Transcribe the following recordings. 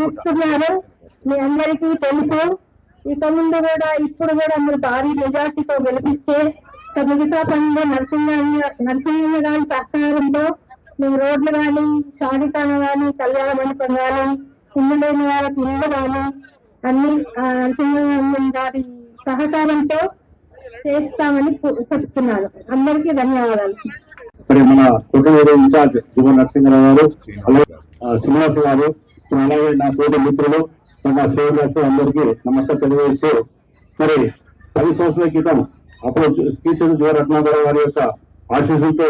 ఇస్తున్నారు. మీ అందరికీ తెలుసు. ఇక ముందు కూడా ఇప్పుడు కూడా మీరు భారీ మెజార్టీతో గెలిపిస్తే మిగతా పనులు నరసింహ గారి సహకారంతో మేము రోడ్లు కానీ, షాదిఖాన కానీ, కళ్యాణ మండపం కానీ, ఇల్లు లేని వాళ్ళకి ఇల్లు కానీ అన్ని నరసింహ గారి సహకారంతో చేస్తామని చెప్తున్నాను. అందరికీ ధన్యవాదాలు. మన కుటుంబ ఇన్ఛార్జ్ యువ నరసింహరావు గారు, శ్రీనివాస్ గారు, అలాగే నా తోటి మిత్రులు, నా శ్రేణులకు అందరికీ నమస్కారం తెలియజేస్తూ, మరి 10 సంవత్సరాల క్రితం అప్పుడు శ్రీచంద్ర యువరత్నారావు గారి యొక్క ఆశీస్సులతో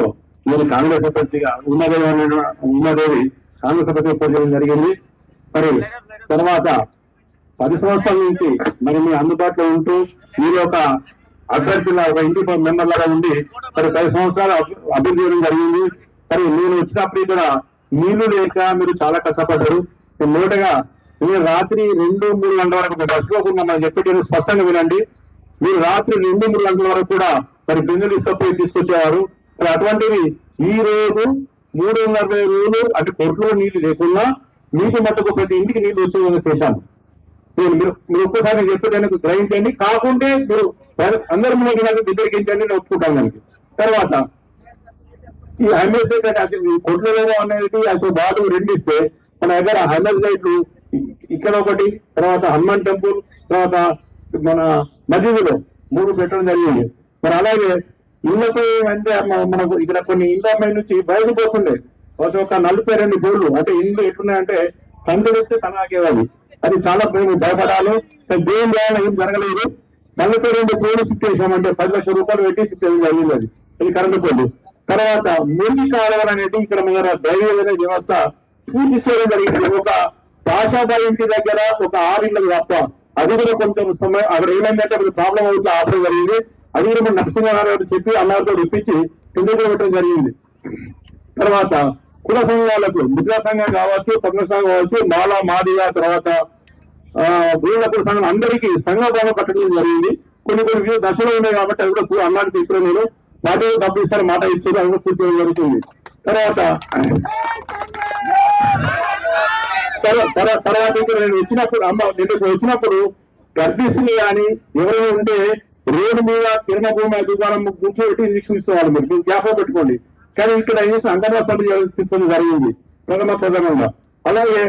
నేను కాంగ్రెస్ అభ్యర్థిగా ఉమాదేవి కాంగ్రెస్ అభ్యర్థిగా పోటీ చేయడం జరిగింది. మరి తర్వాత 10 సంవత్సరాల నుంచి మరి మీ అందుబాటులో ఉంటూ మీరు ఒక అభ్యర్థుల ఒక ఇంటి మెంబర్ లాగా ఉండి మరి 10 సంవత్సరాలు అభివృద్ధి చేయడం జరిగింది. మరి నేను వచ్చినప్పుడు ఇక్కడ నీళ్లు లేక మీరు చాలా కష్టపడ్డారు. మొదటగా మీరు రాత్రి 2-3 గంటల వరకు బస్సులో మనం చెప్పేది స్పష్టంగా వినండి. మీరు రాత్రి 2-3 గంటల వరకు కూడా మరి బిందెలు తీసుకొచ్చేవారు. మరి అటువంటివి ఈ రోజు 340 రోజులు అంటే కొట్లో నీళ్లు లేకున్నా మీకు మట్టుకు ప్రతి ఇంటికి నీళ్లు వచ్చే విధంగా చేశాను. మీరు ఒక్కసారి చెప్పేదానికి గ్రహించండి. కాకుంటే మీరు అందరి ముందు వ్యతిరేకించండి, నేను ఒప్పుకుంటాను దానికి. తర్వాత ఈ హైమేజ్ కొట్లలో అనేది అసలు బాగా 2 ఇస్తే మన దగ్గర హైమేజ్ లైట్లు ఇక్కడ ఒకటి, తర్వాత హనుమాన్ టెంపుల్, తర్వాత మన మసీదులో 3 పెట్టడం జరిగింది. మరి అలాగే ఇళ్లపై అంటే మనకు ఇక్కడ కొన్ని ఇళ్ళపై నుంచి బయటకు పోతుండే ఒక 42 గోళ్లు అంటే ఇల్లు ఎట్లున్నాయంటే కంటి పెడితే తనాకేవాలి. అది చాలా భయపడాలి. దేని ద్వారా ఏం జరగలేదు. 42 కోళ్ళు షిఫ్ట్ చేసామంటే 10 లక్షల రూపాయలు పెట్టి షిఫ్ట్ చేయడం జరిగింది. అది కరెంటు కోళ్ళు. తర్వాత మురికి కాలువలు అనేది ఇక్కడ మన డ్రైనేజ్ వ్యవస్థ పూర్తి చేయడం జరిగింది. ఒక భాషాబాయి ఇంటి దగ్గర ఒక 6 ఇళ్ళకి తప్ప అది కూడా కొంచెం సమయం అక్కడ ఏమైందంటే అప్పుడు ప్రాబ్లం అవుతుంది ఆపడం జరిగింది. అది కూడా మన నరసింహారావు చెప్పి అన్నతో ఇప్పించి కిందకి పెట్టడం జరిగింది. తర్వాత కుల సంఘాలకు ముద్రా సంఘం కావచ్చు, పద్మ సంఘం కావచ్చు, మాలా మాదిగా, తర్వాత వీళ్ళ కుల సంఘం అందరికీ సంఘ భావం కట్టడం జరిగింది. కొన్ని వివిధ దశలు ఉన్నాయి కాబట్టి అది కూడా అన్నానికి ఇప్పుడు నేను వాటి డబ్బు ఇస్తారు మాట ఇచ్చారు, అది కూడా పూర్తి చేయడం జరుగుతుంది. తర్వాత ఇక్కడ నేను వచ్చినప్పుడు గర్భిస్తులు కానీ ఎవరైనా ఉంటే రోడ్డు మీద కిరణ భూమి దుకాణం కూర్చోబెట్టి ఇంజక్షన్ ఇస్తున్నారు. మీరు జ్ఞాపకం పెట్టుకోండి. కానీ ఇక్కడ ఏం చేసిన అంగన్వాడీ తీసుకోవడం జరిగింది ప్రథమంగా. అలాగే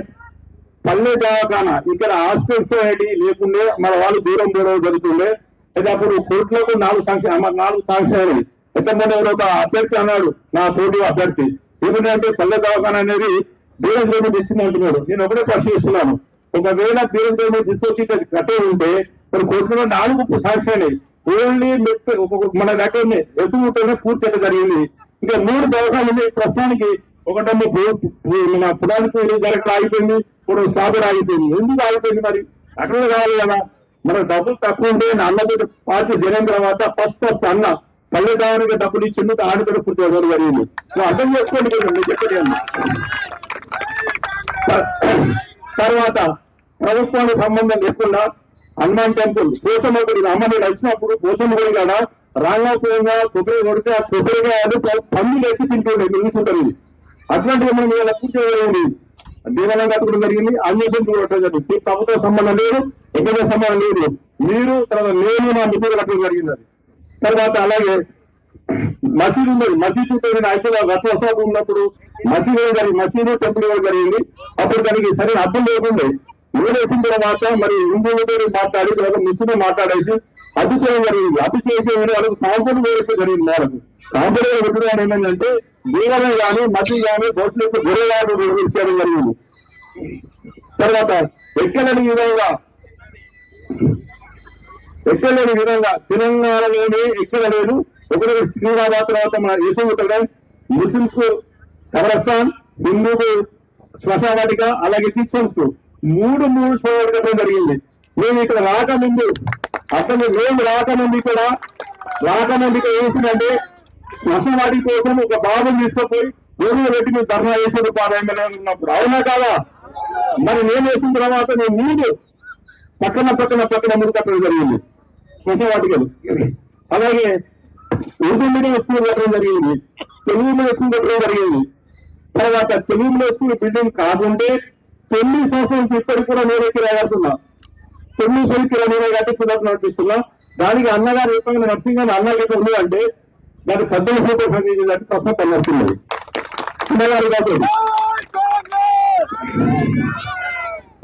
పల్లె దవాఖానా ఇక్కడ హాస్పిటల్స్ అనేవి లేకుండే మన వాళ్ళు దూరం జరుగుతుండే. అయితే అప్పుడు కోర్టులకు 4 శాంక్షన్ అయినాయి. ఎంతమంది ఎవరో ఒక అభ్యర్థి అన్నాడు, నా తోటి అభ్యర్థి ఏమిటంటే పల్లె దవాఖానా అనేది దూరం తెచ్చింది అంటున్నాడు. నేను ఒకటే ప్రశ్నిస్తున్నాను, ఒకవేళ దూరం తీసుకొచ్చి కట్టే ఉంటే మరి కోర్టులో 4 శాంక్షన్ అయినాయి. ఓన్లీ మన దగ్గరనే ఎదుగుతూనే పూర్తి జరిగింది. ఇంకా 3 దవాఖానాలు ఉన్నాయి ప్రస్తుతానికి. ఒకటేమో మన పురానికి డైరెక్ట్ ఆగిపోయింది, ఇప్పుడు స్టాబర్ ఆగిపోయింది. ఎందుకు ఆగిపోయింది? మరి అక్కడ కావాలి కదా. మన డబ్బులు తక్కువ ఉంటే అన్నది పార్టీ జరిగిన తర్వాత ఫస్ట్ అన్న పల్లె దానికి డబ్బులు ఇచ్చింది ఆడిపోయి పూర్తి ఇవ్వడం జరిగింది. అర్థం చేసుకోండి చెప్పండి. తర్వాత ప్రభుత్వానికి సంబంధం లేకుండా హనుమాన్ టెంపుల్ పోచమ్మ గుడి అమ్మని వచ్చినప్పుడు పోచమ్మ గుడి కాడ రాంగాపురంగా కొబ్బరి కొడితే ఆ కొబ్బరికాయలు పందులు ఎత్తి తింటుండే నిలుస్తుంటారు. ఇది అట్లాంటివి మనం ఇలా పూర్తి చేయడం దేవాలయం కట్టుకోవడం జరిగింది. అన్వేషణ కొట్టడం జరిగింది. ప్రభుత్వ సంబంధం లేదు, ఎక్కడ సంబంధం లేదు. మీరు తర్వాత నేను నా మిత్రులు కట్టడం జరిగింది. అది తర్వాత అలాగే మసీదు ఉన్నది. మసీదు నేను అయితే రథోత్సవం ఉన్నప్పుడు మసీదు టెంపుల్ ఇవ్వడం జరిగింది. అప్పుడు దానికి సరైన అర్థం లేకుండే. నేను వచ్చిన తర్వాత మరి హిందువులతో మాట్లాడి తర్వాత ముస్లింతో మాట్లాడేసి అతి చేయడం జరిగింది. అతి చేసే వాళ్ళకి కాంపౌండ్ వేసే జరిగింది. వాళ్ళకు కాంపౌండ్ పెట్టడం ఏమైందంటే దేవాలయం కానీ మసీదు కానీ భవిష్యత్తు గురవాడు చేయడం జరిగింది. తర్వాత ఎక్కలేని విధంగా తెలంగాణలోనే ఎక్కడ లేదు. ఒకటి శ్రీరాబాద్, తర్వాత మన యశోద ముస్లింస్ కబ్రస్థాన్, హిందూకు శ్మశానవాటిక, అలాగే క్రిస్టియన్స్ 3 కట్టడం జరిగింది. మేము ఇక్కడ రాకముందు ఇక్కడ వేసిందంటే శ్మశానవాటి కోసం ఒక బాబుని తీసుకుపోయి గోధుమ పెట్టి మీరు ధర్నా చేసేది పారాయణ ఉన్నప్పుడు అవునా కాదా? మరి నేను వేసిన తర్వాత నేను ముందు పక్కన ముందు కట్టడం జరిగింది శ్మశానవాటికలు. అలాగే ఉర్దూ మీడియం స్కూల్ కట్టడం జరిగింది, తెలుగు మీడియం స్కూల్ కట్టడం జరిగింది. తర్వాత తెలుగు మీడియం స్కూల్ బిల్డింగ్ కాకుంటే 9 సంవత్సరాల నుంచి ఇప్పటికి కూడా నేనే కిరాయి కడుతున్నా. 9 సంవత్సరాలు కిరాయి నేనే కట్టి కుదరదు నడిపిస్తున్నా. దానికి అన్నగారు రూపంగా నర్సింగ్ అని అన్నగారు ఉంది అంటే దానికి 18 సంవత్సరాలు పనిచేసేదానికి ప్రస్తుతం పనిచేస్తున్నది అన్నగారు కాదు.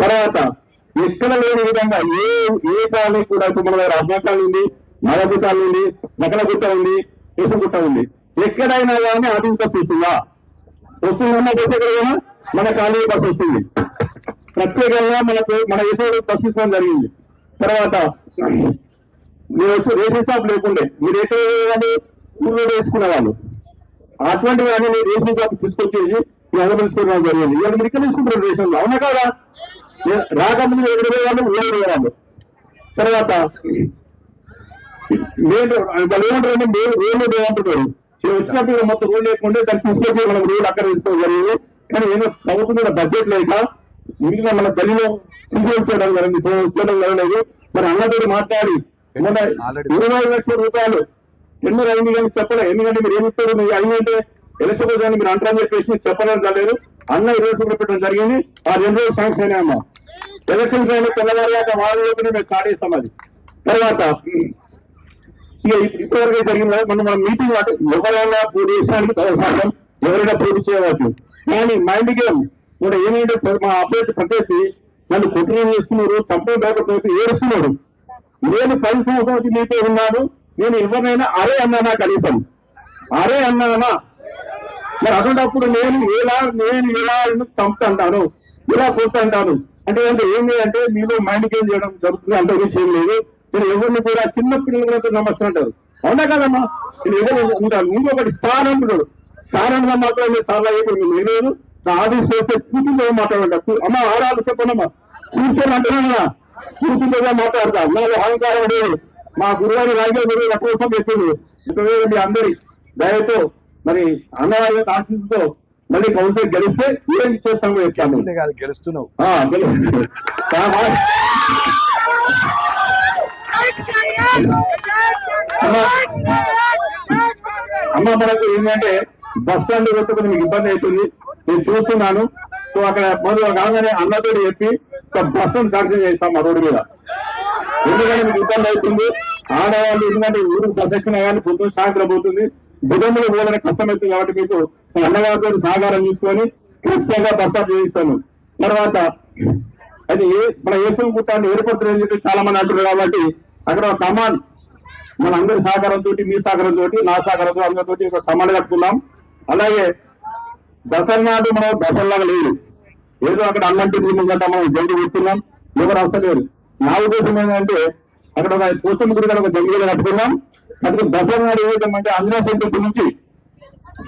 తర్వాత ఎక్కడ లేని విధంగా ఏ కాలనీ కూడా ఇప్పుడు మన దగ్గర అబ్బాయి కాలనీ ఉంది, మరొక కాలనీ ఉంది, నకల గుట్ట ఉంది, కేసుగుట్ట ఉంది. ఎక్కడైనా కానీ అది బస్సు వస్తుందా? వస్తుందన్న బస్సు ఎక్కడైనా మన కాలనీ బస్సు వస్తుంది. ప్రత్యేకంగా మన వేసే బస్సు ఇవ్వడం జరిగింది. తర్వాత మీరు వచ్చి రేషన్ షాప్ లేకుండే మీరు వేసే ఊళ్ళో వేసుకునే వాళ్ళు అటువంటి కానీ మీరు రేషన్ షాప్ తీసుకొచ్చేసి అనుభవించుకోవడం జరిగింది. ఇవాళ మీరు ఇక్కడ తీసుకుంటారు రేషన్లో, అవునా కదా? రాకముందు ఎక్కడ వాళ్ళు వాళ్ళు. తర్వాత వాళ్ళు ఏమంటారంటే రోడ్లు ఏమంటున్నారు వచ్చినప్పుడు మొత్తం రోడ్లు లేకుండా దాన్ని తీసుకొచ్చి మనం రోడ్లు అక్కడ తీసుకోవడం జరిగింది. కానీ ఏదో ప్రభుత్వం కూడా బడ్జెట్ లేక మిగిలిన మన గల్లీలో తీసుకొచ్చేయడం జరగలేదు. మరి అన్నతోటి మాట్లాడి 20 లక్షల రూపాయలు టెండర్ అయింది కానీ చెప్పలేదు. ఎందుకంటే మీరు ఏమి ఇస్తారు మీరు అయిందంటే ఎలక్షన్ రోజు మీరు అంటారని చెప్పేసి చెప్పడం కాలేదు. అన్న 20 రూపాయలు పెట్టడం జరిగింది. ఆ 2 రోజులు శాంక్షన్ అయినాయమ్మా. ఎలక్షన్స్ అయినా తెల్లవారియాక వాళ్ళ లోపలే మేము స్టార్ట్ చేస్తాం. అది తర్వాత ఇక ఇప్పటివరకు జరిగింది మనం మీటింగ్ అంటే ఎవరైనా పోటీ చేసడానికి అవసరం, ఎవరైనా పోటీ చేయవచ్చు. కానీ మైండ్ గేమ్ కూడా ఏమైంటే మా అభ్యర్థి ప్రత్యేకి నన్ను కుట్ర చేస్తున్నారు, తప్పుడు డబ్బు ఏడుస్తున్నారు. నేను 10 సంవత్సరాలకి మీతో ఉన్నాను. నేను ఎవరినైనా అరే అన్నానా, కనీసం అరే అన్నానా? మరి అటువంటిప్పుడు నేను ఎలా చంపుతుంటాను, ఇలా కొడుతుంటాను అంటే ఏంటి అంటే మీరు మైండ్ గేమ్ చేయడం జరుగుతుంది. అంత గురించి ఏం లేదు. నేను ఎవరిని కూడా చిన్న పిల్లలతో నమస్తే అంటారు, అవునా కదమ్మా? నేను ఎవరు ఉంటాను. ఇంకొకటి సార్ అంటున్నాడు, సార్ అన్న మాత్రం సార్లు అయిపోయింది. నేను ఆఫీస్ చేస్తే కూర్చుందో మాట్లాడంట. అమ్మ ఆడాలు చెప్పండమ్మా, కూర్చొని అంటున్నా కూర్చుందో మాట్లాడతా. నాకు అహంకారం లేదు. మా గురువారి రాజ్యాంగ కోసం పెట్టింది. మీ అందరి దయతో మరి అన్నవారి ఆశీస్సుతో మళ్ళీ కౌన్సిల్ గెలిస్తే ఏం చేస్తామో చెప్తాను. గెలుస్తున్నావు అమ్మ మనకు ఏంటంటే బస్ స్టాండ్ కొట్టుకుని మీకు ఇబ్బంది అవుతుంది, నేను చూస్తున్నాను. సో అక్కడ మొదలు కాగానే అన్నతో చెప్పి ఒక బస్ స్టాండ్ శాంక్షన్ చేస్తాం మా రోడ్డు మీద. ఎందుకంటే మీకు ఇబ్బంది అవుతుంది. ఆడవాళ్ళు ఎందుకంటే ఊరికి బస్ వచ్చినా కానీ పొద్దున సాయంత్రం పోతుంది, బుధములు పోవాలని కష్టం అవుతుంది. కాబట్టి మీకు అన్నగారితో సహకారం తీసుకొని ఖచ్చితంగా బస్ స్టాప్ చేయిస్తాను. తర్వాత అది మన ఏసులు గుట్టాన్ని ఏర్పడుతుందని చెప్పి చాలా మంది అంటున్నారు. కాబట్టి అక్కడ ఒక కమాండ్ మన అందరి సహకారంతో, మీ సహకారంతో, నా సహకారంతో అందరితో ఒక కమాండ్ కట్టుకున్నాం. అలాగే దసరా నాడు మనం దసరాలాగా లేదు, ఏదో అక్కడ అన్నంటి ముంగట మనం జల్దీ పెడుతున్నాం, ఎవరు వస్తలేరు. నా ఉద్దేశం ఏంటంటే అక్కడ ఒక పోచమ్మ గుడి ఒక జంగిగా కట్టుకున్నాం. అక్కడ దసరా నాడు ఏ విధంగా ఆంజనేయ సెంటర్ నుంచి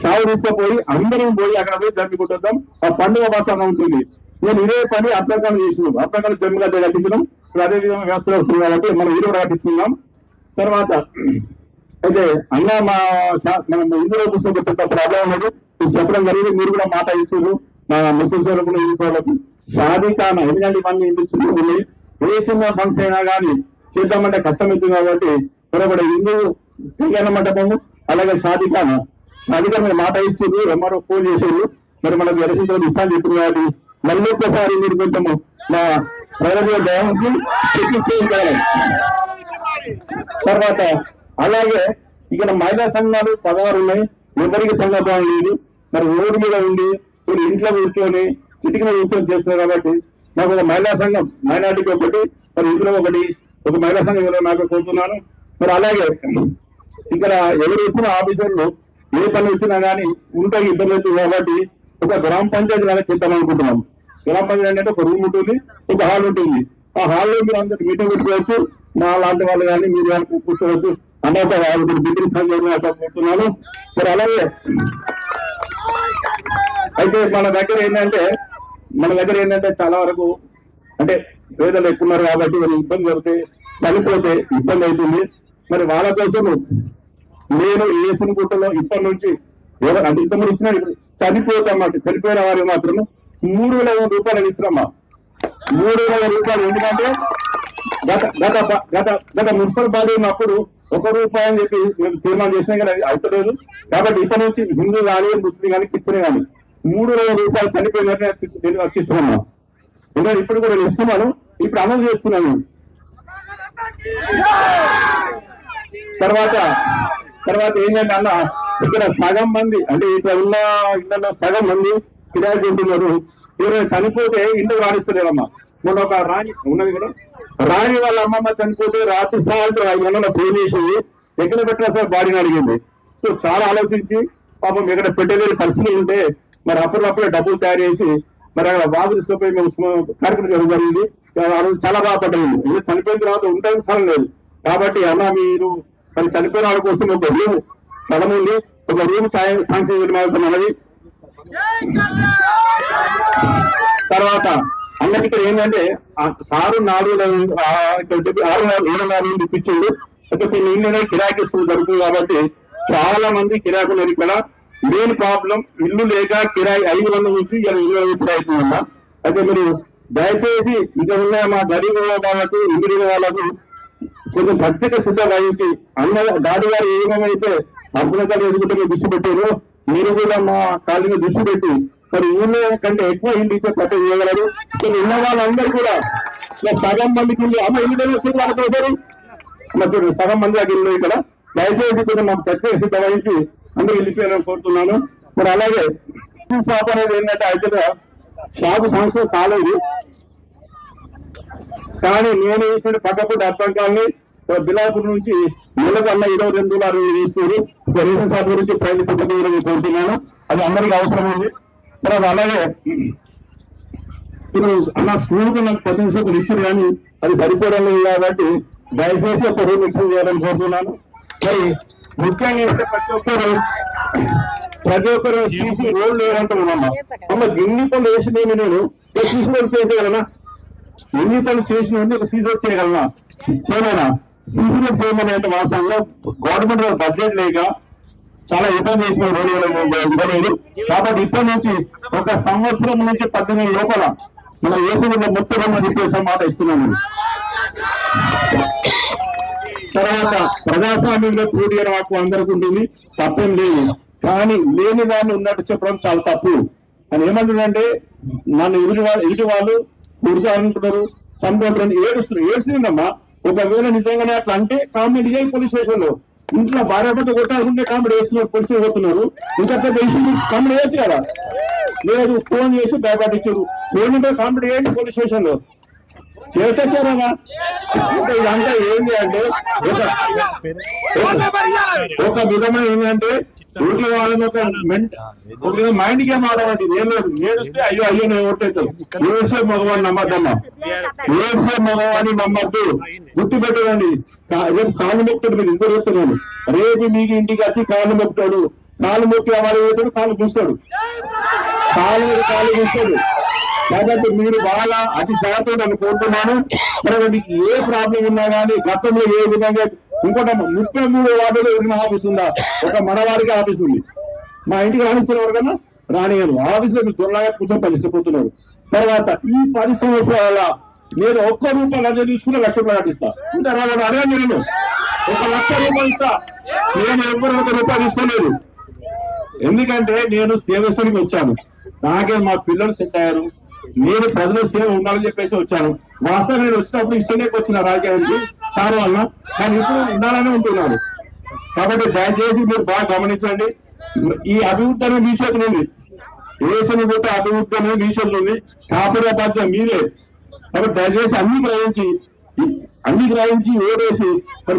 షావు తీసుకుపోయి అందరం పోయి అక్కడ పోయి జమ్మి కొట్టేద్దాం. ఆ పండుగ వాతావరణం ఉంటుంది. నేను ఇదే పని అర్థకాలం చేసినాం, అర్థకాలం జమ్మిగా కట్టించడం. అదే విధంగా వ్యవస్థలో వస్తుంది కాబట్టి మనం ఇది కూడా కట్టించుకున్నాం. తర్వాత అయితే అన్న మనం ఇందులో చూసిన పెద్ద ప్రాబ్లం ఉన్నది చెప్పడం జరిగింది. మీరు కూడా మాట ఇచ్చారు మా ముస్లింస్ వాళ్ళకు, హిందూ వాళ్ళకు షాదీఖానా. ఎందుకంటే ఇవన్నీ ఇంటి చిన్న ఉన్నాయి, ఏ చిన్న ఫంక్షన్ అయినా కానీ చేద్దామంటే కష్టమవుతుంది. కాబట్టి త్వరపడే హిందూ కళ్యాణ మండపము అలాగే షాదీఖానా మీరు మాట ఇచ్చారు, ఎంఆర్ఓ ఫోన్ చేశారు. మరి మనకు ఎలక్షన్ ఇస్తాను చెప్పింది కాబట్టి మళ్ళీ ఒక్కసారి మీరు కొంచెము మా ప్రజల దయానికి చేయాలి. తర్వాత అలాగే ఇక్కడ మహిళా సంఘాలు 16 ఉన్నాయి, ఎవరికి సంఘం లేదు. మరి రోడ్డు మీద ఉండి కొన్ని ఇంట్లో కూర్చొని చిటికి మీద కూర్చొని చేస్తున్నారు. కాబట్టి నాకు ఒక మహిళా సంఘం మైనార్టీకి ఒకటి, మరి ఇంట్లో ఒకటి, ఒక మహిళా సంఘం ఎవరో నాకు కోరుతున్నాను. మరి అలాగే ఇక్కడ ఎవరు వచ్చిన ఆఫీసర్లు ఏ పని వచ్చినా కానీ ఉంటాయి ఇబ్బంది అవుతుంది. కాబట్టి ఒక గ్రామ పంచాయతీ లాగా చేద్దాం అనుకుంటున్నాం. గ్రామ పంచాయతీ అంటే ఒక రూమ్ ఉంటుంది, ఒక హాల్ ఉంటుంది. ఆ హాల్లో మీరు అందరు మీటింగ్ పెట్టుకోవచ్చు, మా లాంటి వాళ్ళు కానీ మీరు కానీ కూర్చోవచ్చు. అన్న బిల్డింగ్ సంఖ్యతున్నాను. మరి అలాగే అయితే మన దగ్గర ఏంటంటే చాలా వరకు అంటే పేదలు ఎక్కువ ఉన్నారు. కాబట్టి వాళ్ళు ఇబ్బంది పడితే చనిపోతే ఇబ్బంది అవుతుంది. మరి వాళ్ళ కోసం నేను ఏసిన గుట్టలో ఇప్పటి నుంచి ఎవరు అంటే ఇంతమంది ఇచ్చిన చనిపోతామన్నట్టు చనిపోయిన వారికి మాత్రం 3,000 రూపాయలు ఇస్తున్నామా. 3,000 రూపాయలు. ఎందుకంటే గత మున్సిపల్ బాడీ ఉన్నప్పుడు 1 రూపాయి అని చెప్పి మేము తీర్మానం చేసినా కానీ అది అవుతలేదు. కాబట్టి ఇప్పటి నుంచి హిందూ కానీ ముస్లిం కానీ క్రిస్టియన్ కానీ 3,000 రూపాయలు చనిపోయినట్టు రక్షిస్తున్నామా. ఎందుకంటే ఇప్పుడు కూడా నేను ఇస్తున్నాను, ఇప్పుడు అమలు చేస్తున్నాను. తర్వాత ఏంటంటే అన్న, ఇక్కడ సగం మంది అంటే ఇక్కడ ఉన్న ఇళ్ళలో సగం మంది కిరాయి ఉంటున్నారు. ఎవరైనా చనిపోతే ఇంటికి రాణిస్తలేరమ్మా. మొన్న ఒక రాణి ఉన్నది కదా, రాణి వాళ్ళ అమ్మమ్మ చనిపోతే రాత్రి సాయంత్రం 5 గంటల ఫోన్ చేసింది, ఎక్కడ పెట్టినా సార్ బాడీని అడిగింది. సో చాలా ఆలోచించి పాపం ఎక్కడ పెట్టలేని పరిస్థితులు ఉంటే మరి అప్పటికప్పుడే డబ్బులు తయారు చేసి మరి అక్కడ బాగు తీసుకుపోయి మేము కార్యక్రమం చేయడం జరిగింది. చాలా బాధపడ్డది. ఇది చనిపోయిన తర్వాత ఉండడానికి స్థలం లేదు కాబట్టి అన్న మీరు మరి చనిపోయిన వాళ్ళ కోసం ఒక రూమ్ స్థలం ఉంది, ఒక రూమ్ శాంక్షన్ చేయడం. తర్వాత అన్నకి ఇక్కడ ఏంటంటే సారు 6-7 ఇప్పించిండు. అయితే కొన్ని ఇల్లు కిరాయికి జరుగుతుంది కాబట్టి చాలా మంది కిరాయికున్నారు. ఇక్కడ మెయిన్ ప్రాబ్లం ఇల్లు లేక కిరాయి 500 నుంచి 2000 అవుతుందన్న. అయితే మీరు దయచేసి ఇక ఉన్న మా గరీబ్ వాళ్ళకు ఇంగిడి వాళ్ళకు కొంచెం ప్రత్యేక శ్రద్ధ వహించి అన్న దాడి గారు ఏ విధమైతే అభ్యున్నతలు ఎదుగుతుంటే దృష్టి పెట్టారు, మీరు కూడా మా కాలనీ దృష్టి పెట్టి మరి ఊళ్ళో కంటే ఎక్కువ ఇంటి ఇచ్చే ప్రతి చేయగలరు. ఉన్న వాళ్ళందరూ కూడా సగం మందికి అమ్మ ఇల్లు వచ్చేది వాళ్ళకి వస్తారు. మరి సగం మంది దగ్గర ఇల్లు ఇక్కడ దయచేసి కూడా మాకు ప్రత్యేక శ్రద్ధ వహించి అందరూ వెళ్ళిపోయారని కోరుతున్నాను. మరి అలాగే షాప్ అనేది ఏంటంటే అయితే షాపు సంవత్సరం కాలేదు, కానీ నేను ఇప్పుడు పక్కపూట అర్థంకాలని బిలాపూర్ నుంచి నెలకన్నా 22 తీసుకుని రేషన్ షాప్ గురించి ప్రైజ్ పుట్టుకోవాలని కోరుతున్నాను. అది అందరికీ అవసరం ఉంది. తర్వాత అలాగే ఇప్పుడు అన్న స్కూల్కి నాకు 10 నిమిషాలు ఇచ్చారు కానీ అది సరిపోవడం లేదు కాబట్టి దయచేసి ఒక రూమ్ ఎక్స్చేంజ్ చేయాలని కోరుతున్నాను. మరి ముఖ్యంగా ఏంటంటే ప్రతి ఒక్కరు సీసీ రోడ్లు లేదంటున్నామమ్మా. అమ్మ ఎన్ని పనులు వేసినవి నేను సీసీ రోడ్ చేయగలనా? ఎన్ని పనులు చేసిన ఒక సీసీ రోడ్ చేయగలనా? చేయలేనా? సీసీ రోడ్ చేయమని అంటే వాస్తవంలో గవర్నమెంట్ బడ్జెట్ లేక చాలా ఇబ్బంది చేసిన రోడ్డు ఇవ్వలేదు. కాబట్టి ఇప్పటి నుంచి 1 సంవత్సరం నుంచి 18 లోపల మన ఏసీలో మొత్తం చెప్పేసి మాట ఇస్తున్నాను. తర్వాత ప్రజాస్వామ్యంలో పోటీ చేయడం హక్కు అందరికి ఉంటుంది, తప్పేం లేదు. కానీ లేని దాన్ని ఉన్నట్టు చెప్పడం చాలా తప్పు. అని ఏమంటుందంటే నన్ను ఎదుటి వాళ్ళు కొడుతారంటున్నారు, చంపుకుంటారు, ఏడుస్తుందమ్మా. ఒకవేళ నిజంగానే అట్లా అంటే కామెంట్ చేయి పోలీస్ స్టేషన్ లో. ఇంట్లో భార్య భర్త కొట్టాలనుకుంటే కామెంట్ చేస్తున్నారు, పోలీసు పోతున్నారు. ఇంకా పెద్ద ఇష్యూ కామెంట్ చేయొచ్చు కదా. లేదు ఫోన్ చేసి భయపడించారు, ఫోన్ ఉంటే కామెంట్ చేయండి పోలీస్ స్టేషన్ లో. చేసేసారా? ఇదంతా ఏంటి అంటే ఒక విధమైన ఏంటంటే ఊరిలో వాళ్ళని ఒక మైండ్ గేమ్ ఆడమంటే ఏం లేదు. ఏడుస్తే అయ్యో నేను ఓటేస్తాను. ఏడుస్తే మగవాడిని నమ్మద్దమ్మా, ఏడుస్తే మగవాడిని నమ్మద్దు. గుర్తు పెట్టదండి. రేపు కాళ్ళు మొక్కుతాడు, మీరు ఇంకో చెప్తున్నాను. రేపు మీకు ఇంటికి వచ్చి కాళ్ళు మొక్కుతాడు, కాళ్ళు మొక్కి వాడు పోతాడు, కాళ్ళు చూస్తాడు, కాళ్ళు చూస్తాడు. కాబట్టి మీరు బాగా అతి జాగ్రత్తగా నన్ను కోరుతున్నాను. మరి మీకు ఏ ప్రాబ్లం ఉన్నా కానీ గతంలో ఏ విధంగా ఇంకోటి 33 వార్డులో ఎవరిన ఆఫీస్ ఉందా? ఒక మనవారికి ఆఫీస్ ఉంది. మా ఇంటికి రాణిస్తున్నారు కదా, రానియను ఆఫీసులో మీరు త్వరగా కూర్చొని పలిసిపోతున్నారు. తర్వాత ఈ 10 సంవత్సరాల నేను ₹1 అదే తీసుకుని ₹1,00,000 కట్టిస్తా. ఇంకా అడగా నేను ₹1,00,000 ఇస్తా. నేను ఎవ్వరు ₹1 తీసుకోలేదు. ఎందుకంటే నేను సేవశ్వరికి వచ్చాను. నాకే మా పిల్లలు సెట్ అయ్యారు. నేను ప్రజల సేవ ఉండాలని చెప్పేసి వచ్చాను. వాస్తవంగా నేను వచ్చినప్పుడు ఇష్టంగా వచ్చిన రాజకీయానికి సార్ వల్ల, కానీ ఇప్పుడు ఉండాలని ఉంటున్నాను. కాబట్టి దయచేసి మీరు బాగా గమనించండి. ఈ అభివృద్ధి అనేది మీ చేతులు ఉంది, దేశం కూడా అభివృద్ధి అనేది మీ చేతులు ఉంది. కాపాడే బాధ్యత మీదే. కాబట్టి దయచేసి అన్ని గ్రహించి ఓడేసి మరి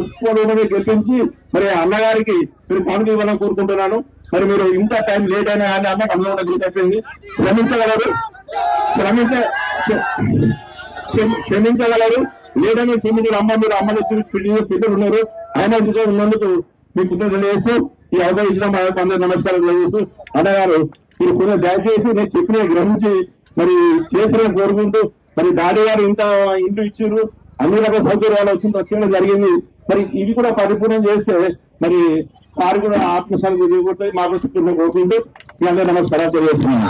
గెలిపించి మరి అన్నగారికి మీరు కానుక ఇవ్వాలని కోరుకుంటున్నాను. మరి మీరు ఇంత టైం లేట్ అయినా కానీ అన్న అందులో గ్రూప్ అయిపోయింది. క్షమించగలరు లేదని మీరు అమ్మలు వచ్చి పిల్లలు ఉన్నారు. ఆయన ఉన్నందుకు మీకు కృతజ్ఞతలు చేస్తూ ఈ అవకాశం ఇచ్చిన అందరూ నమస్కారం తెలియజేస్తూ అన్నగారు మీరు కూడా దయచేసి నేను చెప్పిన గ్రహించి మరి చేసిన కోరుకుంటూ మరి డాడీ గారు ఇంత ఇండ్లు ఇచ్చారు, అన్ని రకాల సౌకర్యాలు వచ్చేయడం జరిగింది. మరి ఇవి కూడా పరిపూర్ణం చేస్తే మరి సార్ కూడా ఆత్మశాంతి దిగుతాయి. మాకు కోరుకుంటూ మీ అందరూ నమస్కారాలు తెలియజేస్తున్నాను.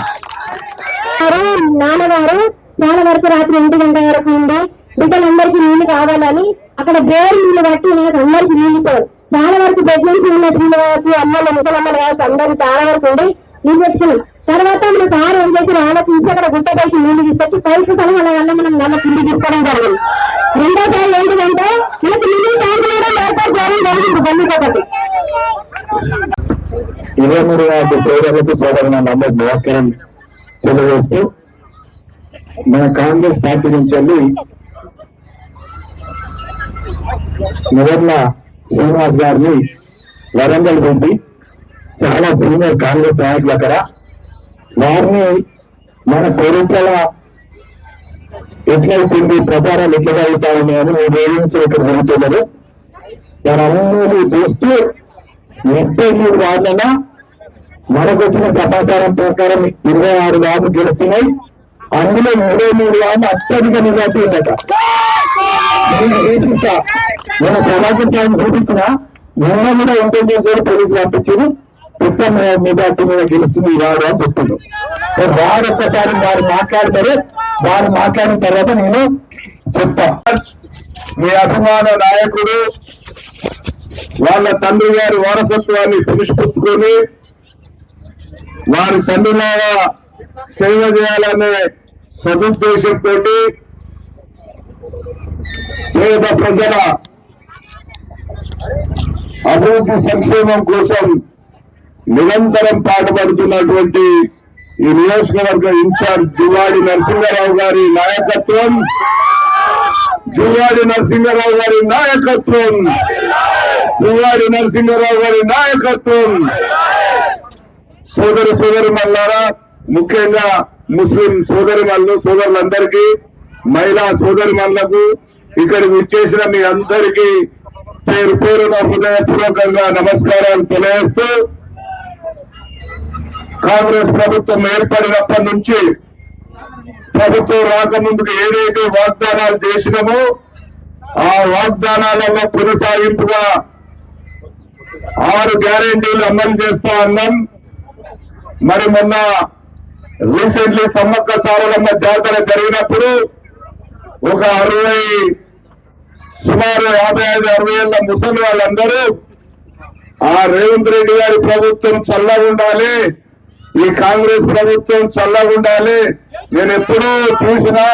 నాన్నగారు చాలా వరకు రాత్రి 1 గంట వరకు ఉండి బిడ్డలందరికీ నీళ్లు కావాలని అక్కడ బోర్ నీళ్లు బట్టి నాకు అందరికి నీళ్ళు ఇచ్చారు. చాలా వరకు ప్రెగ్నెన్సీ ఉన్న స్త్రీలు కావచ్చు, అమ్మలు ముసలమ్మలు కావచ్చు, అందరూ చాలా వరకు ఉండి నీళ్ళు తెచ్చుకున్నాం. తర్వాత మన సార్ ఏం చేసి ఆలోచించి అక్కడ గుట్ట పైకి నీళ్లు తీసుకొచ్చి పైపు సలం వల్ల మనం నల్ల కింది తీసుకోవడం జరిగింది. రెండోసారి ఏంటిదంటే మనకి మినీ ట్యాంక్ కూడా ఏర్పాటు చేయడం జరిగింది బండికొకటి. 23 వార్డు సోదరులకు సోదరులందరూ నమస్కారం తెలియజేస్తూ, మన కాంగ్రెస్ పార్టీ నుంచి వెళ్ళి నివర్ల శ్రీనివాస్ గారిని వరంగల్ పంపి చాలా సీనియర్ కాంగ్రెస్ నాయకులు అక్కడ వారిని మన కోరికల ఎట్లయితుంది ప్రచారాలు ఎట్లా జరుగుతాయని అని వేధించి ఇక్కడ జరుగుతున్నారు. వారందరూ చూస్తూ 73 వార్డుల మనకు వచ్చిన సమాచారం ప్రకారం 26 వార్డులు గెలుస్తున్నాయి. అందులో 23 వార్డులు అత్యధిక మెజార్టీ ఉందట. మన ప్రభాకర్ సార్ చూపించిన నిన్న కూడా ఇంటెలిజెన్స్ పోలీసులు పంపించారు. ఉత్తమ మెజార్టీ మీద గెలుస్తుంది ఈ వార్డు అని చెప్తున్నారు. వారు ఒక్కసారి వారు మాట్లాడతారు. వారు మాట్లాడిన తర్వాత నేను చెప్తా. మీ అభిమాన నాయకుడు వాళ్ళ తండ్రి గారి వారసత్వాన్ని పురుషుకొని వారి తండ్రిలాగా సేవ చేయాలనే సదుద్దేశంతో పేద ప్రజల అభివృద్ధి సంక్షేమం కోసం నిరంతరం పాటుపడుతున్నటువంటి ఈ నియోజకవర్గ ఇన్ఛార్జ్ జువ్వాడి నరసింహారావు గారి నాయకత్వం, జువ్వాడి నరసింహారావు గారి నాయకత్వం, జువ్వాడి నరసింహారావు గారి నాయకత్వం. సోదరి మల్లారా, ముఖ్యంగా ముస్లిం సోదరులందరికీ, మహిళా సోదరిమణులకు, ఇక్కడికి విచ్చేసిన మీ అందరికీ పేరు పేరున హృదయపూర్వకంగా నమస్కారాలు తెలియజేస్తూ, కాంగ్రెస్ ప్రభుత్వం ఏర్పడినప్పటి నుంచి ప్రభుత్వం రాకముందుకు ఏదైతే వాగ్దానాలు చేసినామో ఆ వాగ్దానాలలో కొనసాగింపుగా 6 గ్యారెంటీలు అమలు చేస్తా ఉన్నాం. మరి మొన్న రీసెంట్లీ సమ్మక్క సారలమ్మ జాతర జరిగినప్పుడు ఒక సుమారు 55-60 ఏళ్ల ముసలి వాళ్ళందరూ ఆ రేవంత్ రెడ్డి గారి ప్రభుత్వం చల్లగా ఉండాలి, ఈ కాంగ్రెస్ ప్రభుత్వం చల్లగా ఉండాలి, నేను ఎప్పుడూ చూసినా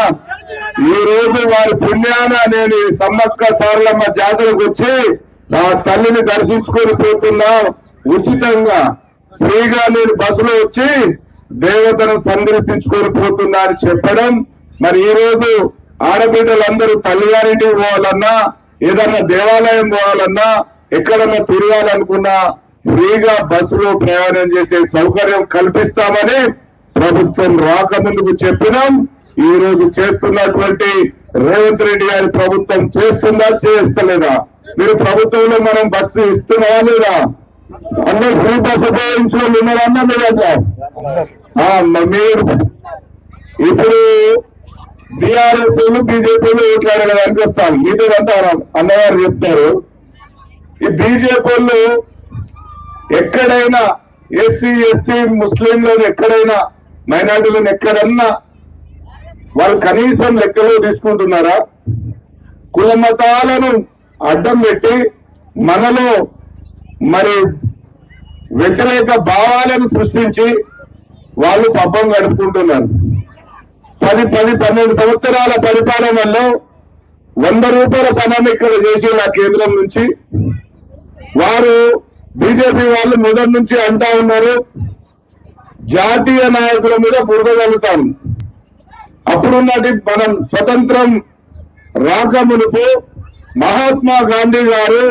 ఈ రోజు వారి పుణ్యాన నేను ఈ సమ్మక్క సారలమ్మ జాతరకు వచ్చి ఆ తల్లిని దర్శించుకొని పోతున్నా, ఉచితంగా ఫ్రీగా నేను బస్సులో వచ్చి దేవతను సందర్శించుకొని పోతున్నా అని చెప్పడం. మరి ఈ రోజు ఆడబిడ్డలందరూ తల్లిగారింటికి పోవాలన్నా, ఏదన్నా దేవాలయం పోవాలన్నా, ఎక్కడన్నా తిరగాలనుకున్నా ఫ్రీగా బస్సులో ప్రయాణం చేసే సౌకర్యం కల్పిస్తామని ప్రభుత్వం రాకముందుకు చెప్పినాం. ఈ రోజు చేస్తున్నటువంటి రేవంత్ రెడ్డి గారి ప్రభుత్వం చేస్తుందా, చేస్తలేదా? మీరు ప్రభుత్వంలో మనం బస్సు ఇస్తున్నావా లేదా? అందరూ ఫ్రీ బస్సు ఉపయోగించిన ఉన్నారన్నా లేదా? మీరు ఇప్పుడు బీఆర్ఎస్ బీజేపీలు ఓట్లాడడానికి వస్తాను, మీతో అంటారు అన్నగారు చెప్తారు. ఈ బీజేపీ ఎక్కడైనా ఎస్సీ ఎస్టీ ముస్లింలను ఎక్కడైనా మైనార్టీలను ఎక్కడన్నా వాళ్ళు కనీసం లెక్కలో తీసుకుంటున్నారా? కుల మతాలను అడ్డం పెట్టి మనలో మరి వ్యతిరేక భావాలను సృష్టించి వాళ్ళు పబ్బం గడుపుకుంటున్నారు. 10-12 సంవత్సరాల పరిపాలనలో 100 రూపాయల పనాన్ని ఇక్కడ చేసి ఆ కేంద్రం నుంచి వారు బీజేపీ వాళ్ళు మొదటి నుంచి అంటా ఉన్నారు, జాతీయ నాయకుల మీద బురదగలుగుతాం. అప్పుడున్నటి మనం స్వతంత్రం రాకమునుపు మహాత్మా గాంధీ గారు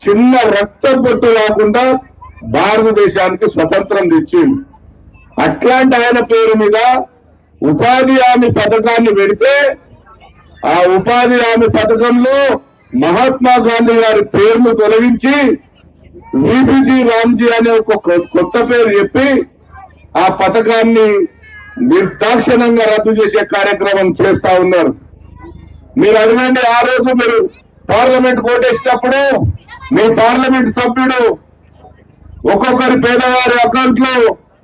చిన్న రక్తం పొట్టు రాకుండా భారతదేశానికి స్వతంత్రం తెచ్చింది. అట్లాంటి ఆయన పేరు మీద ఉపాధి హామీ పథకాన్ని పెడితే ఆ ఉపాధి హామీ పథకంలో మహాత్మా గాంధీ గారి పేరును తొలగించి విబిజి రామ్జీ అనే ఒక కొత్త పేరు చెప్పి ఆ పథకాన్ని నిర్దాక్షిణంగా రద్దు చేసే కార్యక్రమం చేస్తా ఉన్నారు. మీరు అడగండి, ఆ రోజు మీరు పార్లమెంట్ ఓటేసినప్పుడు మీ పార్లమెంట్ సభ్యుడు ఒక్కొక్కరి పేదవారి అకౌంట్ లో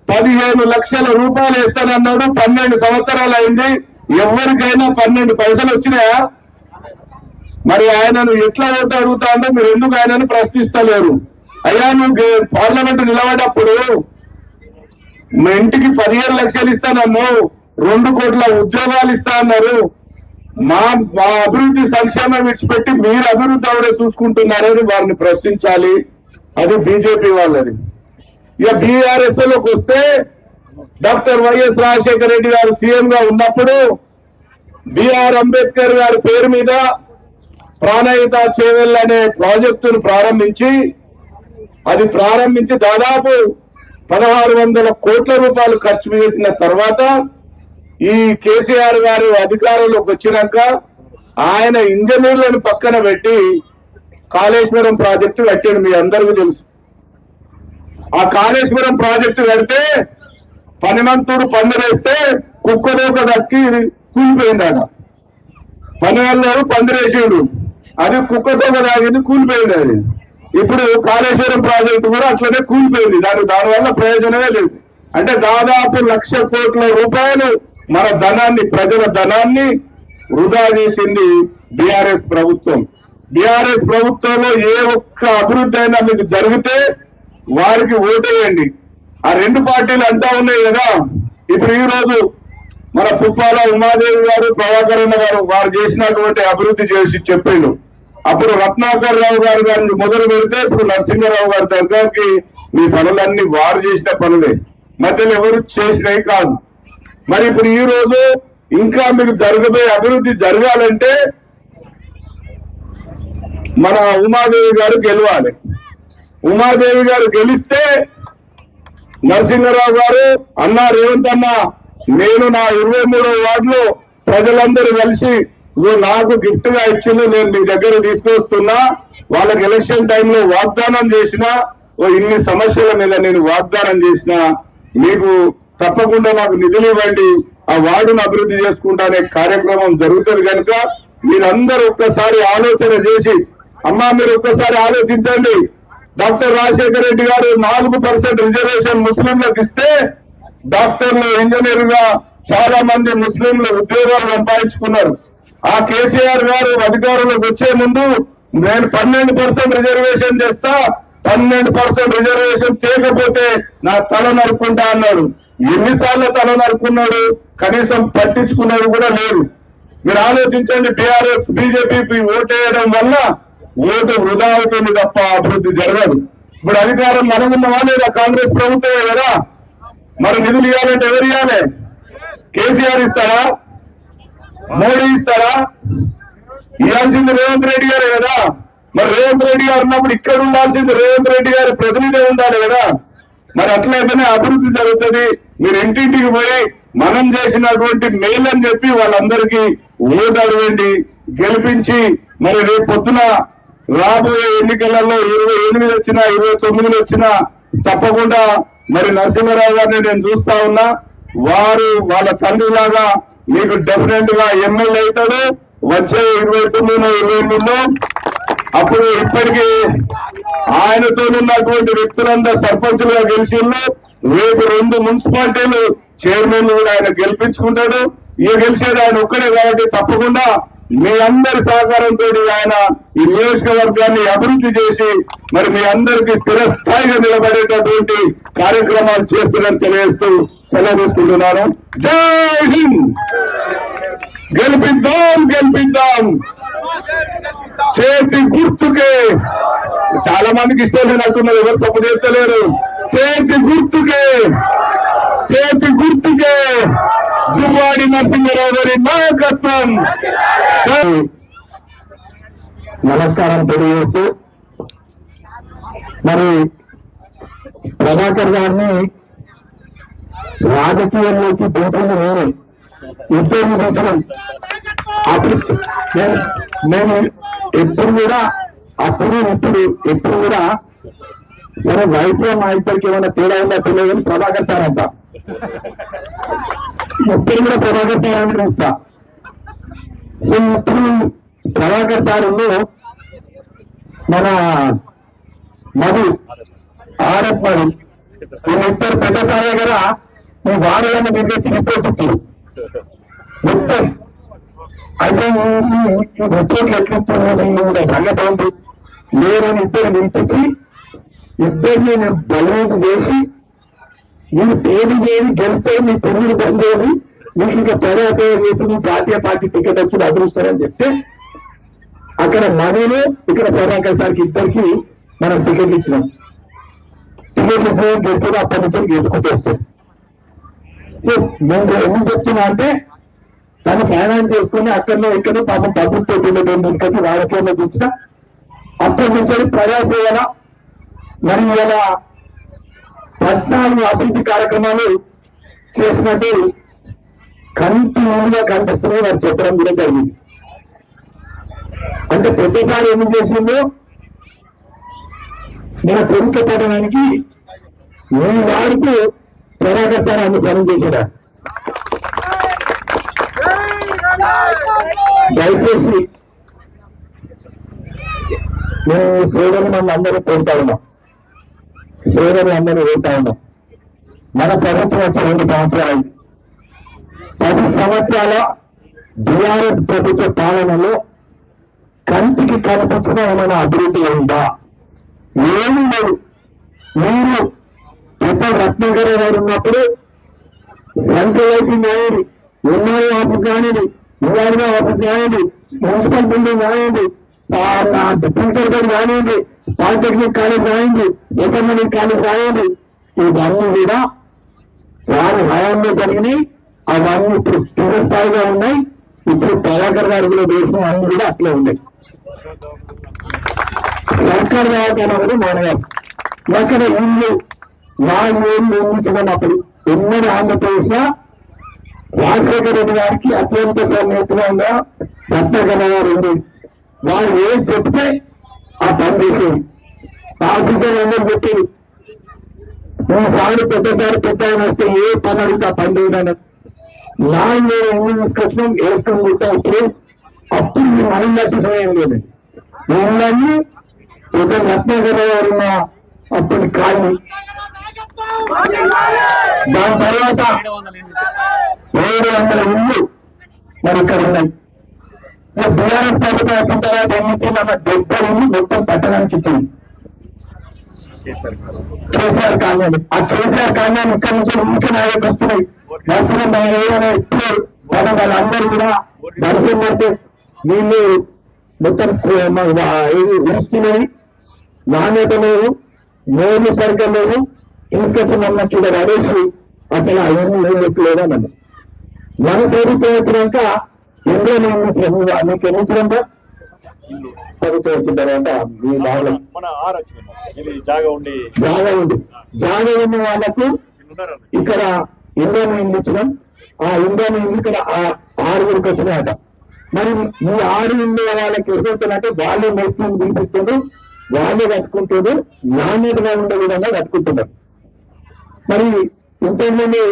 15 లక్షల రూపాయలు వేస్తానన్నాడు. 12 సంవత్సరాలు అయింది, ఎవరికైనా 12 పైసలు వచ్చినాయా? మరి ఆయనను ఎట్లా ఓటు అడుగుతా అంటే మీరు ఎందుకు ఆయనను ప్రశ్నిస్తలేరు? అయ్యా నువ్వు పార్లమెంట్ నిలబడ్డప్పుడు మా ఇంటికి 15 లక్షలు ఇస్తానన్నావు, 2 కోట్ల ఉద్యోగాలు ఇస్తా అన్నారు. మా అభివృద్ధి సంక్షేమం విడిచిపెట్టి మీరు అభివృద్ధి ఎవరే చూసుకుంటున్నారని వారిని ప్రశ్నించాలి. అది బీజేపీ వాళ్ళది. ఇక బీఆర్ఎస్ లోకి వస్తే డాక్టర్ వైఎస్ రాజశేఖర రెడ్డి గారు సీఎం గా ఉన్నప్పుడు బిఆర్ అంబేద్కర్ గారి పేరు మీద ప్రాణహిత చేవెళ్ళ అనే ప్రాజెక్టును ప్రారంభించి దాదాపు 1600 కోట్ల రూపాయలు ఖర్చు పెట్టిన తర్వాత ఈ కేసీఆర్ గారు అధికారంలోకి వచ్చినాక ఆయన ఇంజనీర్లను పక్కన పెట్టి కాళేశ్వరం ప్రాజెక్టు కట్టాడు. మీ అందరికీ తెలుసు. ఆ కాళేశ్వరం ప్రాజెక్టు కడితే పనిమంతుడు పందిరేస్తే కుక్కదోక దక్కి కూలిపోయిందట. పనివల్లోడు పందిరేసాడు, అది కుక్కదోక దాగింది, కూలిపోయింది. అది ఇప్పుడు కాళేశ్వరం ప్రాజెక్టు కూడా అట్లనే కూలిపోయింది. దానివల్ల ప్రయోజనమే లేదు. అంటే దాదాపు 1,00,000 కోట్ల రూపాయలు మన ధనాన్ని, ప్రజల ధనాన్ని వృధా చేసింది బీఆర్ఎస్ ప్రభుత్వం. బీఆర్ఎస్ ప్రభుత్వంలో ఏ ఒక్క అభివృద్ధి అయినా మీకు జరిగితే వారికి ఓటేయండి. ఆ 2 పార్టీలు అంటా ఉన్నాయి కదా. ఇప్పుడు ఈ రోజు మన పుప్పాల ఉమాదేవి గారు, ప్రభాకర్ గారు వారు చేసినటువంటి అభివృద్ధి చేసి చెప్పిండు. అప్పుడు రత్నాకర్ రావు గారు మొదలు పెడితే ఇప్పుడు నరసింహారావు గారి దగ్గరికి మీ పనులన్నీ వారు చేసిన పనులే, మధ్యలో ఎవరు చేసినవి కాదు. మరి ఇప్పుడు ఈ రోజు ఇంకా మీకు జరగబోయే అభివృద్ధి జరగాలంటే మన ఉమాదేవి గారు గెలవాలి. ఉమాదేవి గారు గెలిస్తే నరసింహారావు గారు అన్నా రేవంత్ అన్న, నేను నా 23వ వార్డులో ప్రజలందరూ కలిసి నాకు గిఫ్ట్ గా ఇచ్చింది, నేను మీ దగ్గర తీసుకొస్తున్నా. వాళ్ళకి ఎలక్షన్ టైంలో వాగ్దానం చేసిన ఇన్ని సమస్యల మీద నేను వాగ్దానం చేసిన, మీకు తప్పకుండా నాకు నిధులు ఇవ్వండి, ఆ వార్డును అభివృద్ధి చేసుకుంటా అనే కార్యక్రమం జరుగుతుంది. కనుక మీరందరూ ఒక్కసారి ఆలోచన చేసి, అమ్మా మీరు ఒక్కసారి ఆలోచించండి. డాక్టర్ రాజశేఖర రెడ్డి గారు 4% రిజర్వేషన్ ముస్లింలకు ఇస్తే డాక్టర్లు, ఇంజనీర్గా చాలా మంది ముస్లింలు ఉద్యోగాలు సంపాదించుకున్నారు. ఆ కేసీఆర్ గారు అధికారంలోకి వచ్చే ముందు నేను 12% రిజర్వేషన్ చేస్తా, 12% రిజర్వేషన్ తేకపోతే నా తల నరుక్కుంటా అన్నాడు. ఎన్నిసార్లు తల నరుక్కున్నాడు, కనీసం పట్టించుకున్నది కూడా లేదు. మీరు ఆలోచించండి. టీఆర్ఎస్ బీజేపీకి ఓటేయడం వల్ల ఓటు వృధా అవుతుంది తప్ప అభివృద్ధి జరగదు. ఇప్పుడు అధికారం మనకున్నవా లేదా? కాంగ్రెస్ ప్రభుత్వమే కదా. మరి నిధులు ఇవ్వాలంటే ఎవరు ఇవ్వాలి? కేసీఆర్ ఇస్తారా? మోడీ ఇస్తారా? ఇవ్వాల్సింది రేవంత్ రెడ్డి గారే కదా. మరి రేవంత్ రెడ్డి గారు ఉన్నప్పుడు ఇక్కడ ఉండాల్సింది రేవంత్ రెడ్డి గారి ప్రతినిధి ఉండాలి కదా. మరి అట్లయితేనే అభివృద్ధి జరుగుతుంది. మీరు ఇంటింటికి పోయి మనం చేసినటువంటి మేలు అని చెప్పి వాళ్ళందరికీ ఓటు అడగండి, గెలిపించి మరి రేపు పొద్దున రాబోయే ఎన్నికలలో 28 వచ్చినా 29 వచ్చినా తప్పకుండా మరి నరసింహారావు గారిని నేను చూస్తా ఉన్నా. వారు వాళ్ళ తండ్రిలాగా మీకు డెఫినెట్ గా ఎమ్మెల్యే అవుతాడు వచ్చే 29, 28లో. అప్పుడు ఇప్పటికీ ఆయనతో ఉన్నటువంటి వ్యక్తులందరూ సర్పంచులుగా గెలిచిండ్రు. రేపు 2 మున్సిపాలిటీలు చైర్మన్ కూడా ఆయన గెలిపించుకుంటాడు. గెలిచేది ఆయన ఒక్కడే కాబట్టి తప్పకుండా మీ అందరి సహకారంతో ఆయన ఈ నియోజకవర్గాన్ని అభివృద్ధి చేసి మరి మీ అందరికీ స్థిరస్థాయిగా నిలబడేటటువంటి కార్యక్రమాలు చేస్తుందని తెలియజేస్తూ సెలవు తీసుకుంటున్నాను. జై హింద్. గెలిపిద్దాం, గెలిపిద్దాం. చేతి గుర్తుకే. చాలా మందికి ఇష్టం లేనట్టున్నారు, ఎవరు సపోర్ట్ చేస్తలేరు. చేతి గుర్తుకే, చేతి గుర్తుకే జువ్వాడి నరసింహారావు గారి నాయకత్వం. నమస్కారం తెలియజేస్తూ మరి ప్రభాకర్ గారిని రాజకీయంలోకి దించడం నేనే, ఇద్దరిని దించడం. నేను ఎప్పుడు కూడా ఎప్పుడు కూడా సరే వయసులో మా ఇద్దరికి ఏమైనా తేడా ఉందా తెలియదు. ప్రభాకర్ సార్ అంట ఎప్పుడు కూడా ప్రభాకర్ సార్ అని పిలుస్తా. సో ఇప్పుడు ప్రభాకర్ సార్ మన మధు ఆర్ఎఫ్ మధు వీళ్ళిద్దరు పెద్ద సార్ దగ్గర ఈ వాడలను నిర్మించి రిపోర్ట్ ఇచ్చారు మొత్తం. అయితే ఈ రిపోర్ట్లు ఎట్లుంటుంది సంగతి ఉంది. నేను ఇద్దరు నిలిపించి ఇద్దరిని నేను బలవంతం చేసి మీరు పేరు చేయని గెలిస్తే మీ పెళ్లి బంద్ చేయని మీకు ఇంకా ప్రజాసేవ చేసి మీ జాతీయ పార్టీ టికెట్ వచ్చి అదృష్టం అని చెప్తే అక్కడ మనను ఇక్కడ ప్రభాకర్ సార్కి ఇద్దరికి మనం టికెట్లు ఇచ్చినాం. టికెట్లు ఇచ్చిన గెలిచిన అప్పటి నుంచి గెలుచుకుంటూ వస్తాం. సో నేను ఎందుకు చెప్తున్నా అంటే తను ఫైనాన్స్ చేసుకుని అక్కడో ఇక్కడో పాపం ప్రభుత్వ పిల్లలు తీసుకొచ్చి రాజకీయంలో చూసిన అప్పటి నుంచి ప్రజాసేవల మరి ఇలా 14 అభివృద్ధి కార్యక్రమాలు చేసినట్టు కంటిన్యూగా కనిపిస్తున్నాయి వారు చెప్పడం కూడా జరిగింది. అంటే ప్రతిసారి ఏమి చేసిందో మన కొడుకు పడడానికి మీ వాడికి ప్రభాకర్ సార్ అన్ని పనులు చేశారా? దయచేసి మేము సోదరులు మన అందరూ కోరుతా ఉన్నాం, సోదరులు అందరూ కోరుతా ఉన్నాం. మన ప్రభుత్వం వచ్చి 2 సంవత్సరాలు 10 సంవత్సరాల బీఆర్ఎస్ ప్రభుత్వ పాలనలో కంటికి కనిపించిన ఏమైనా అభివృద్ధి ఉందా? ఏమి లేదు. మీరు పెద్ద రత్నాకర్ గారు ఉన్నప్పుడు సెంట్రల్ లైటింగ్ కానివ్వండి, ఎంఆర్ఓ ఆఫీస్ కానివ్వండి, ఈఆర్ఓ ఆఫీస్ కానివ్వండి, మున్సిపల్ బిల్డింగ్ కానివ్వండి, టీచర్ గారు కానివ్వండి, పాలిటెక్నిక్ కాలేజ్ కానివ్వండి, ఎకనామిక్ కాలేజ్ కానివ్వండి, ఇవన్నీ కూడా వారి హయాంలో జరిగినాయి. అవన్నీ ఇప్పుడు స్థిర స్థాయిగా ఉన్నాయి. ఇప్పుడు ప్రభాకర్ గారు కూడా చేసిన అన్ని కూడా అట్లే ఉన్నాయి. సర్కార్ వ్యవహారం కూడా మానగారు అక్కడ ఇల్లు 4 ఏళ్ళు నిర్మించుకున్నప్పుడు ఉమ్మడి ఆంధ్రప్రదేశ్ రాజశేఖర రెడ్డి గారికి అత్యంత సన్నిహితంగా రత్నాకర్ గారు ఉండేది. వాళ్ళు ఏం చెప్తే ఆ పని చేసేది. ఆఫీసర్ అందరూ పెట్టి ఈసారి పెద్దసారి పెద్ద వస్తే ఏ పని అడిగితే ఆ పని చేయడానికి 4 ఏళ్ళు ఇల్లు తీసుకొచ్చినాం. వేస్తాం కూడా అప్పుడు మేము అనందట్టు సమయం లేదు. ఇళ్ళన్నీ ఒక రత్నాకర్ గారు ఉన్న అప్పుడు కాలనీ. దాని తర్వాత 700 ఇల్లు మరి ఇక్కడ ఉన్నాయి. బీఆర్ఎస్ ప్రభుత్వం వచ్చిన తర్వాత ఏమిచ్చి మన 70 ఇల్లు మొత్తం పట్టణానికి ఇచ్చింది కేసీఆర్ కాలనీ. ఆ కేసీఆర్ కాలనీ ఇక్కడ నుంచి ఇంకా నాయకు వస్తున్నాయి. వస్తున్న ఏదైనా ఎప్పుడు వాళ్ళందరూ కూడా దర్శనం పడితే వీళ్ళు మొత్తం వృత్తి లేదు, నాణ్యత లేదు, నోరు సరిగ్గా లేదు, ఇన్స్పెక్షన్ అన్నట్టు పడేసి అసలు అవన్నీ లేదన్నది. మన ప్రభుత్వం వచ్చినాక ఎందులో నిర్మించాం మీకు ఎన్నించడంతో ప్రభుత్వం వచ్చిన తర్వాత మీ జాగా ఉండి జాగా ఉన్న వాళ్ళకు ఇక్కడ ఇండియా నిర్మించడం. ఆ ఇండియా ఇక్కడ 6 వచ్చినాయట. మరి ఈ 6 ఇల్లు వాళ్ళకి ఎదుగుతున్నట్టు వాళ్ళు మేస్త్రీని పిలిపిస్తున్నారు, వాళ్ళే కట్టుకుంటున్నారు, నాణ్యతగా ఉండే విధంగా కట్టుకుంటున్నారు. మరి ఇంతకుముందు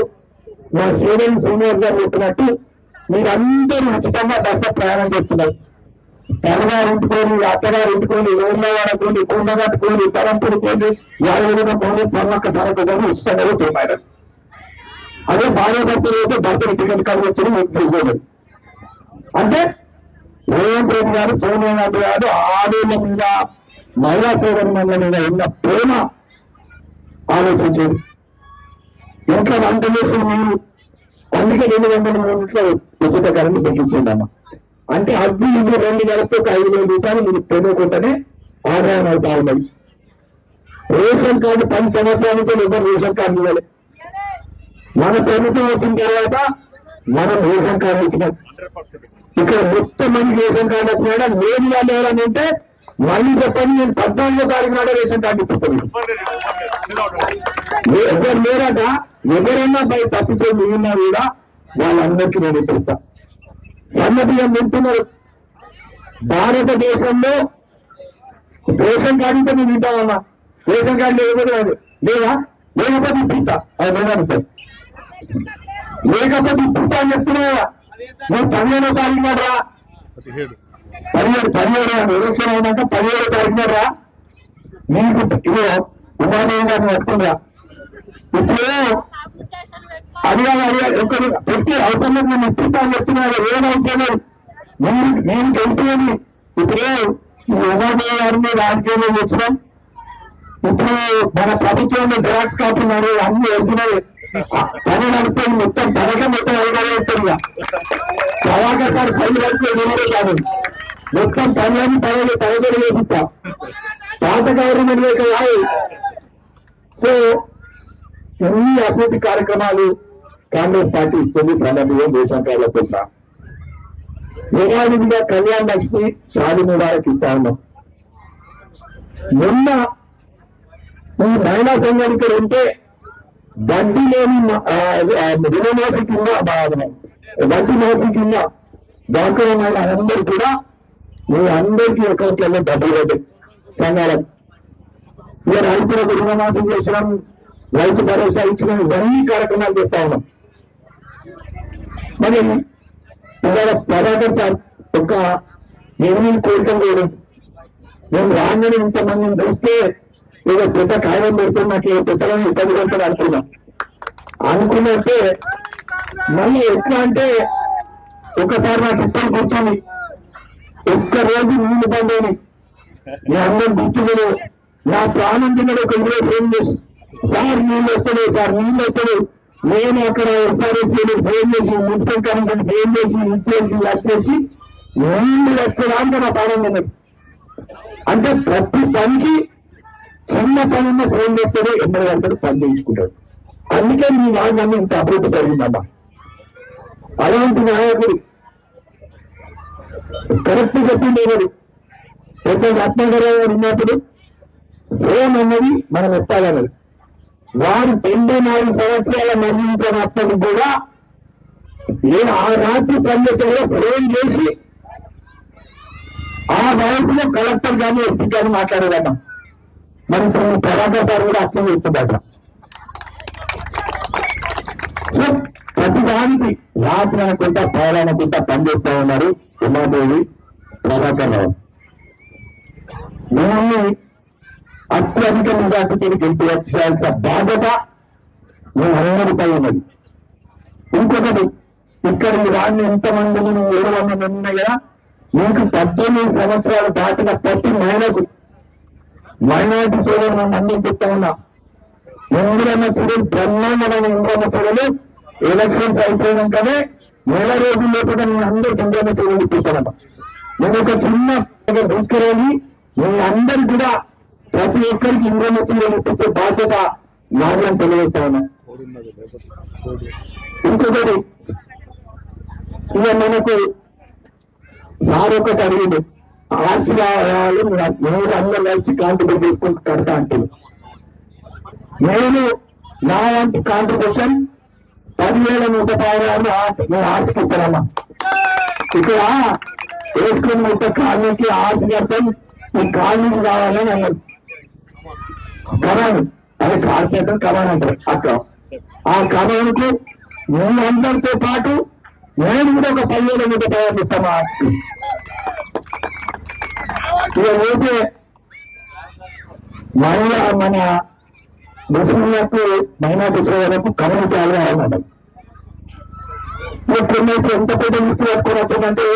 మా శ్రీరామ్ శ్రీనివాస్ గారు చెప్పినట్టు మీరందరూ ఉచితంగా బస్సు ప్రయాణం చేస్తున్నారు. తెల్లగారు ఇంటికోని, అత్తగారు ఇంటికోని, ఊళ్ళో వాడుకోండి, కుండ కట్టుకోండి, తరంపుడు పోండి, యాదగిరి పోండి, సమ్మక్క సరకు ఉచితంగా పోయినారు. అదే భార్య భర్తలు అయితే భర్తలు టికెట్ కలగొచ్చి మీకు తీసుకోలేదు. అంటే రేవంత్ రెడ్డి గారు, సోనియా గాంధీ గారు ఆడేళ్ల మీద, మహిళా సోదరి మండలి మీద ఉన్న ప్రేమ ఆలోచించారు. ఇంట్లో వంట చేసిన మేము అందుకే 200 యూనిట్ల ఉచిత కరెంట్ పెట్టించిందమ్మా. అంటే అవి ఇవి 2 నెలలతో 5,000 రూపాయలు మీరు పెరుగుకుంటేనే ఆదాయం అవుతా ఉన్నది. రేషన్ కార్డు 10 సంవత్సరాల నుంచి ఎవరు రేషన్ కార్డు ఇవ్వాలి. మన ప్రభుత్వం వచ్చిన తర్వాత మనం రేషన్ కార్డు ఇచ్చినాం. ఇక్కడ మొత్తం మంది రేషన్ కార్డు వచ్చినాడా లేని వాళ్ళు ఎవరైనా ఉంటే మళ్ళీ చెప్పండి, నేను 14వ తారీఖు నాడే రేషన్ కార్డు ఇప్పిస్తాను. ఎవరు లేరట, ఎవరైనా బయట తప్పితే మిగిలినా కూడా వాళ్ళందరికీ నేను ఇప్పిస్తా. సన్నబియ్యం వింటున్నారు. భారతదేశంలో రేషన్ కార్డు ఉంటే నేను వింటామన్నా, రేషన్ కార్డు లేకపోతే లేదా లేకపోతే ఇప్పిస్తా. అది లేదని సార్ లేకపోతే ఇప్పిస్తా అని చెప్తున్నా. నువ్వు 15వ తారీఖు నాడు రా, 17 ఎలక్షన్ అయినాక 17వ తారీఖు నాడు రా. నీకు ఇదో ఉమాదేవి గారిని పట్టుకుందా. ఇప్పుడు ఒకరు పెట్టి అవసరం లేదు, నేను ఇప్పిస్తా అని చెప్తున్నాడు. ఏం అవసరం లేదు, నేను గెలుపుని. ఇప్పుడు ఈ ఉమాదేవి గారిని రాజకీయంలో వచ్చినాం. ఇప్పుడు మన ప్రభుత్వంలో జిరాక్స్ కాపున్నారు అన్ని ఒరిజినల్ పని నడుస్తుంది మొత్తం పథకం మొత్తం అయిపోతుంది అలాగే సార్ పని వరకు కాదు మొత్తం పనులన్నీ తరగతి చేపిస్తా పాత గవర్నమెంట్ యొక్క సో ఎన్ని అభివృద్ధి కార్యక్రమాలు కాంగ్రెస్ పార్టీ ఇస్తుంది సన్నబియ్యం రేషన్ కార్డులతో సహా యథావిధిగా కళ్యాణ లక్ష్మి షాది ముబారక్ ఇస్తా ఉన్నాం. మొన్న ఈ మహిళా సంఘం ఇక్కడ ఉంటే వడ్డీ లేని రుణమాఫీ కింద వడ్డీ మాఫీ కింద డాక్టర్ అందరూ కూడా మీ అందరికీ అకౌంట్లలో డబ్బులు పడ్డాయి సంఘాలకు. ఇక రైతులకు రుణమాఫీ చేసడం రైతు భరోసా ఇచ్చడం ఇవన్నీ కార్యక్రమాలు చేస్తా ఉన్నాం. మరి ఇవాళ ప్రభాకర్ సార్ ఒక 8 కోరికలు కూడా నేను రాగానే ఇంతమందిని చూస్తే ఏదో పెద్ద కాయం పెడుతున్నా నాకు పెద్దలని ఇబ్బంది పెడతాను అనుకున్నట్టే మళ్ళీ ఎట్లా అంటే ఒకసారి నాకు ఇబ్బంది గుర్తుంది. ఒక్క రోజు నీళ్లు బందేని మీ అందరం గుర్తులేదు. నా ప్రాణం తిన్నది ఒక 20 ఫోన్ చేసి సార్ నీళ్ళు వస్తలేదు సార్ నీళ్ళు వస్తలేదు. నేను అక్కడ ఎస్ఆర్ఎస్ ఫోన్ చేసి మున్సిపల్ కమిషన్ ఫోన్ చేసి ఇచ్చేసి వచ్చేసి నీళ్లు వచ్చేదానికి నా ప్రాణం తిన్నది. అంటే ప్రతి పనికి చిన్న పనున్న ఫోన్ చేస్తేనే ఎన్నో గంటలు పని చేయించుకుంటాడు. అందుకే మీ నాయకుడిని ఇంత అభివృద్ధి జరిగిందమ్మా. అలాంటి నాయకుడు కరెక్ట్ చెప్పింది ఎవరు పెద్ద రత్నాకర్ గారు ఉన్నప్పుడు ఫోన్ అన్నది మనం ఎత్తాలన్నది. వారు 24 సంవత్సరాల మరణించినప్పటికి కూడా ఆ రాత్రి పనిచేసే ఫోన్ చేసి ఆ వయసులో కలెక్టర్ గానీ ఎస్పీ గానీ మాట్లాడేదట. మరి ప్రభాకర్ సార్ కూడా అర్థం చేస్తుందట. సో ప్రతిదానికి రాత్రి అనుకుంటా పౌరానుకుంటా పనిచేస్తా ఉన్నారు ఉమాదేవి ప్రభాకర్ రావు. మిమ్మల్ని అత్యధిక మెజార్టీకి గెలిపించాల్సిన బాధ్యత మీ అందరిపై ఉన్నది. ఇంకొకటి ఇక్కడ ఈ రాన్ని ఎంతమందిని 700 మంది ఉన్నాయి కదా, మీకు 18 సంవత్సరాలు దాటిన ప్రతి మహిళకు మైనారిటీ సోదరులు మనం అన్ని చెప్తా ఉన్నా. ఇంద్రమ్మ చెరువులు బ్రహ్మాండమైన ఇంద్రమ్మ చెరువులు ఎలక్షన్స్ అయిపోయినాకనే 1 రోజుల లోపల నేను అందరికి ఇంద్రమ్మ చెరువులు ఇప్పిస్తానమ్మా. నేను ఒక చిన్న తీసుకురాలి మీ అందరికి కూడా ప్రతి ఒక్కరికి ఇంద్రమ్మ చెరువులు ఇప్పించే బాధ్యత నాగరం తెలియజేస్తా ఉన్నా. ఇంకొకటి ఇక మనకు సార్ ఒకటి అడిగింది ఆర్చి రావాలి మీరు అందరూ కలిసి కాంట్రిబ్యూట్ చేసుకుంటూ కడతా అంటే నేను నా వంటి కాంట్రిబ్యూషన్ 10,116 నేను ఆర్చికి ఇస్తానమ్మా. ఇక్కడ వేసుకుని మొత్తం కాలనీకి ఆర్చి కడతాం ఈ కాలనీకి కావాలని అన్నారు. కమాను అదే కాల్ చేద్దాం కమాన్ అంటారు అక్కడ. ఆ కమాన్కు మీ అందరితో పాటు నేను కూడా ఒక 10,116 ఇస్తాను ఆర్చికి. ఇక పోతే మన ముస్లింలకు మైనార్టీ సోదరులకు కమ్యూనిటీ అలవాటు. కొన్నైతే ఎంత పెద్ద లిస్టు పెట్టుకొని వచ్చిందంటే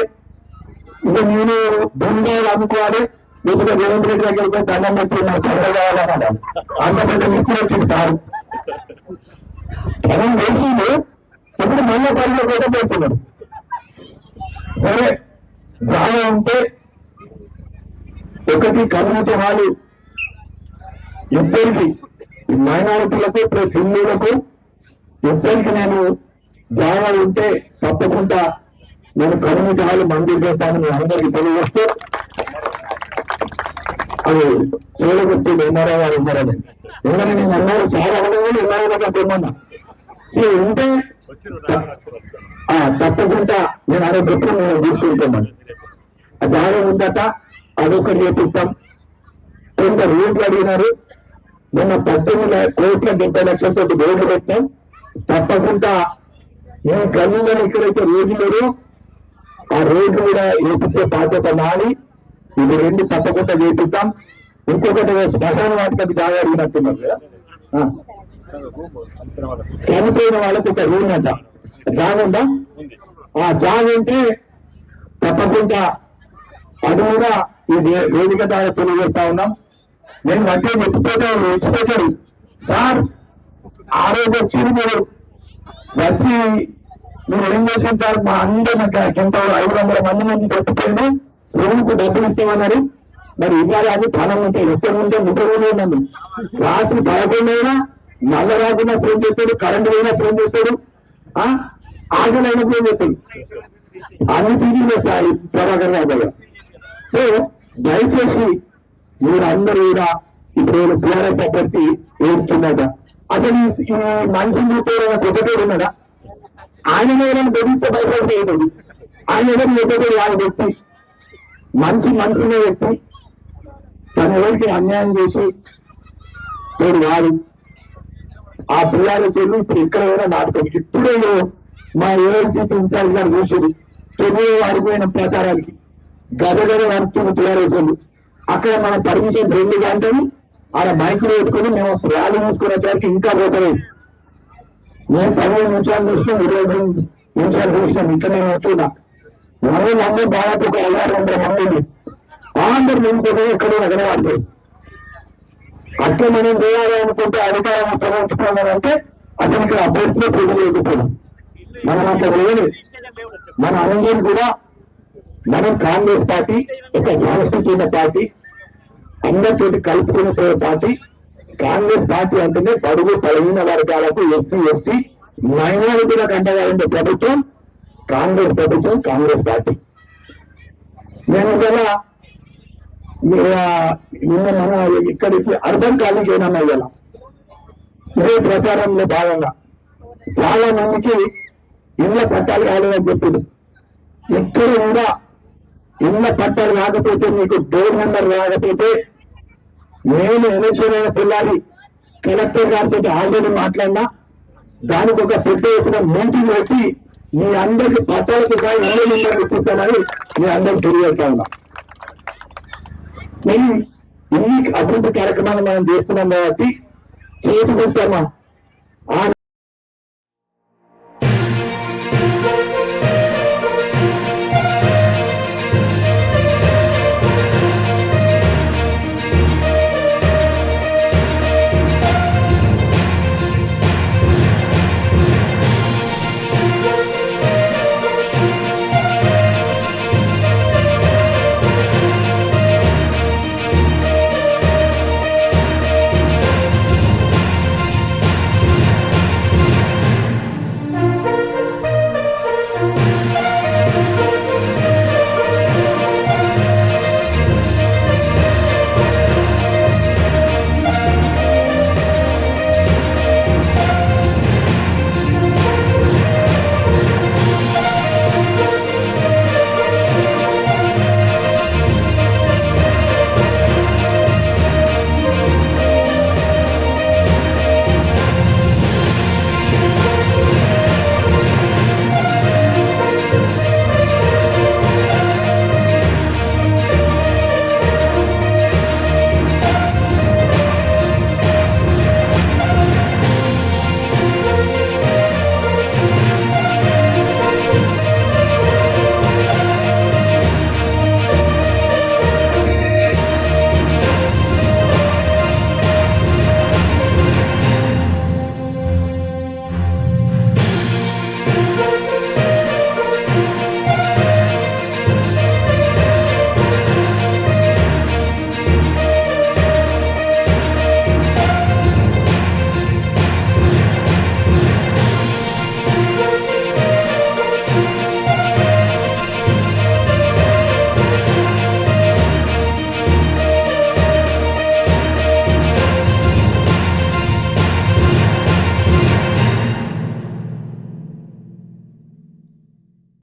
ఇక నేను భూమి అమ్ముకోవాలి లేకపోతే రేవంత్ రెడ్డి దగ్గరికి పోయి దండం పెట్టి నాకు త్వరగా కావాలన్నాడు. అంత పెద్ద లిస్టు వచ్చింది సార్. జనం వేసిండు ఇప్పుడు మళ్ళీ పనులు కూడా పెడుతున్నాడు. సరే జాగా ఉంటే ఒకటి కమ్యూనిటీ హాలు ఇద్దరికి మైనారిటీలకు ప్లస్ హిందువులకు ఇద్దరికి నేను జాగా ఉంటే తప్పకుండా నేను కమ్యూనిటీ హాల్ మంజూరు చేస్తానని మీ అందరికీ తెలియజేస్తూ అది చూడగొట్టి ఎన్ఆర్ఐ గారు ఉన్నారని ఎందుకంటే నేను అన్నారు చాలా ఉండదు ఎన్ఆర్ఐ దగ్గర కొన్నా ఉంటే తప్పకుండా నేను అడగొట్టి నేను తీసుకుంటున్నాను. ఆ జాగా ఉందట అదొకటి చేపిస్తాం. కొంత రోడ్లు అడిగినారు. మొన్న 18,70,00,000 రోడ్లు పెట్టాం. తప్పకుండా నేను గల్లీలో ఎక్కడైతే రోడ్లు లేరు ఆ రోడ్లు కూడా వేపించే బాధ్యత నాది. ఇది 2 తప్పకుండా చేపిస్తాం. ఇంకొకటి శ్మశాన వాటికి జాగా అడిగినట్టున్నారు కదా, చనిపోయిన వాళ్ళకి ఒక రూమ్ అంట జాగా ఉందా, ఆ జాగా ఉంటే తప్పకుండా అది కూడా ఈ వేదిక ద్వారా తెలియజేస్తా ఉన్నాం. నేను మధ్య చెప్పిపోతాడు వచ్చిపోతాడు సార్ ఆ రోజు వచ్చింది మీరు వచ్చి మీరు ఏం చేశాను సార్ మా అందరూ ఎంత 500 మంది మంది చెప్పిపోయాను రూమ్కు డబ్బులు ఇస్తామన్నారు మరి ఇవాళ అది ప్రాణం ఉంటే ఎక్కడ ఉంటే నిద్రపోయి ఉన్నాను రాత్రి 11 అయినా నల్ల రాకుండా ఫోన్ చేస్తాడు కరెంటు అయినా ఫోన్ చేస్తాడు ఆగలైనా ఫోన్ చేస్తాడు అన్ని టీవీలో సార్ ప్రభాకర్ రావు గారు. సో దయచేసి మీరు అందరూ కూడా ఇప్పుడు టీఆర్ఎస్ అభ్యర్థి ఏడుతున్నట అసలు ఈ మనిషిని చూస్తే ఒకటే ఉన్నాడా ఆయన ఎవరైనా బెదిరిస్తే భయపడలేదు ఆయన ఎవరు ఒకటే వాళ్ళ వ్యక్తి మంచి మనసున్న వ్యక్తి తన ఎవరికి అన్యాయం చేసి వాడు వాడు ఆ టీఆర్ఎస్ ఇప్పుడు ఎక్కడైనా నాటకం ఇప్పుడే మా ఏఐసిసి ఇన్ఛార్జ్ గారు చూసారు 9 వాడిపోయిన ప్రచారానికి గదగద నడుపుతున్న టీఆర్ఎస్ అక్కడ మన పర్మిషన్ 2 గంటలు ఆడ మైకులు పెట్టుకుని మేము ర్యాలీ చూసుకునే వచ్చేసరికి ఇంకా పోతలేదు మేము 15 నిమిషాలు చూసినాం 20 నిమిషాలు చూసినాం ఇక్కడ నేను వచ్చున్నా అందరూ దాదాపు ఒక 500 మంది అందరు మేము ఎక్కడో ఎక్కడ వాడుతుంది అట్లా మనం చేయాలి అనుకుంటే అధికారం ప్రవేశిస్తున్నామంటే అసలు ఇక్కడ అభ్యర్థిలో ప్రజలు లేకపోవడం మనం అట్లా లేదు మన అందరం కూడా మనం కాంగ్రెస్ పార్టీ ఒక సాంస్కృతిక పార్టీ అందరితోటి కలుపుకునే పార్టీ కాంగ్రెస్ పార్టీ అంటేనే బడుగు బలహీన వర్గాలకు ఎస్సీ ఎస్టీ మైనారిటీలకు అండగా ఉండే ప్రభుత్వం కాంగ్రెస్ ప్రభుత్వం కాంగ్రెస్ పార్టీ. నేను కదా నిన్న మన ఇక్కడికి అర్థం కాలికి ఏమన్నా ఇవ్వాల ఇదే ప్రచారంలో భాగంగా చాలా మందికి ఇళ్ల పట్టాలు కాలేదని చెప్పింది. ఎక్కడ కూడా ఇళ్ల పట్టాలు రాకపోతే మీకు డోర్ నెంబర్ రాకపోతే నేను ఎలక్షన్ అయిన పిల్లాడి కలెక్టర్ గారితో ఆల్రెడీ మాట్లాడినా దానికి ఒక పెద్ద ఎత్తున మీటింగ్ పెట్టి మీ అందరికి పట్టాలకు సహా ఇళ్ళ నెంబర్ ఇప్పిస్తానని మీ అందరికి తెలియజేస్తా ఉన్నా. ఇన్ని అభివృద్ధి కార్యక్రమాలు మనం చేస్తున్నాం కాబట్టి చేతి పెట్టామా